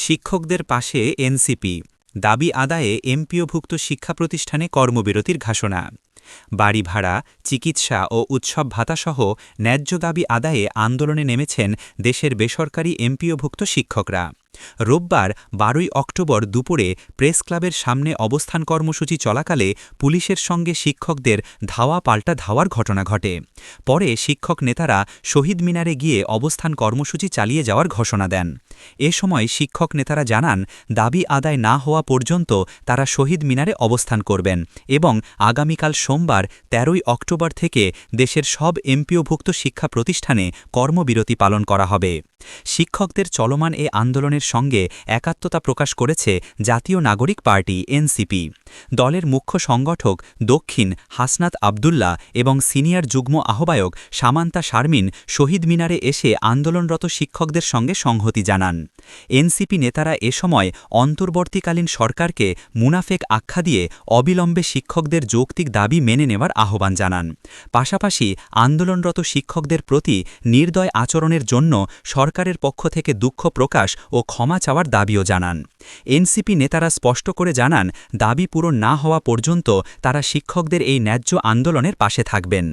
শিক্ষকদের পাশে এনসিপি, দাবি আদায়ে এমপিওভুক্ত শিক্ষা প্রতিষ্ঠানে কর্মবিরতির ঘোষণা। বাড়ি ভাড়া, চিকিৎসা ও উৎসব ভাতাসহ ন্যায্য দাবি আদায়ে আন্দোলনে নেমেছেন দেশের বেসরকারি এমপিওভুক্ত শিক্ষকরা। রোববার ১২ অক্টোবর দুপুরে প্রেস ক্লাবের সামনে অবস্থান কর্মসূচি চলাকালে পুলিশের সঙ্গে শিক্ষকদের ধাওয়া পাল্টা ধাওয়ার ঘটনা ঘটে। পরে শিক্ষক নেতারা শহীদ মিনারে গিয়ে অবস্থান কর্মসূচি চালিয়ে যাওয়ার ঘোষণা দেন। এ সময় শিক্ষক নেতারা জানান, দাবি আদায় না হওয়া পর্যন্ত তারা শহীদ মিনারে অবস্থান করবেন এবং আগামীকাল সোমবার ১৩ অক্টোবর থেকে দেশের সব এমপিওভুক্ত শিক্ষা প্রতিষ্ঠানে কর্মবিরতি পালন করা হবে। শিক্ষকদের চলমান এ আন্দোলনের সঙ্গে একাত্মতা প্রকাশ করেছে জাতীয় নাগরিক পার্টি এনসিপি। দলের মুখ্য সংগঠক দক্ষিণ হাসনাত আবদুল্লাহ এবং সিনিয়র যুগ্ম আহ্বায়ক সামান্তা শারমিন শহীদ মিনারে এসে আন্দোলনরত শিক্ষকদের সঙ্গে সংহতি জানান। এনসিপি নেতারা এ সময় অন্তর্বর্তীকালীন সরকারকে মুনাফেক আখ্যা দিয়ে অবিলম্বে শিক্ষকদের যৌক্তিক দাবি মেনে নেওয়ার আহ্বান জানান। পাশাপাশি আন্দোলনরত শিক্ষকদের প্রতি নির্দয় আচরণের জন্য সরকারের পক্ষ থেকে দুঃখ প্রকাশ ও ক্ষমা চাওয়ার দাবিও জানান। এনসিপি নেতারা স্পষ্ট করে জানান, দাবি পূরণ না হওয়া পর্যন্ত তারা শিক্ষকদের এই ন্যায্য আন্দোলনের পাশে থাকবেন।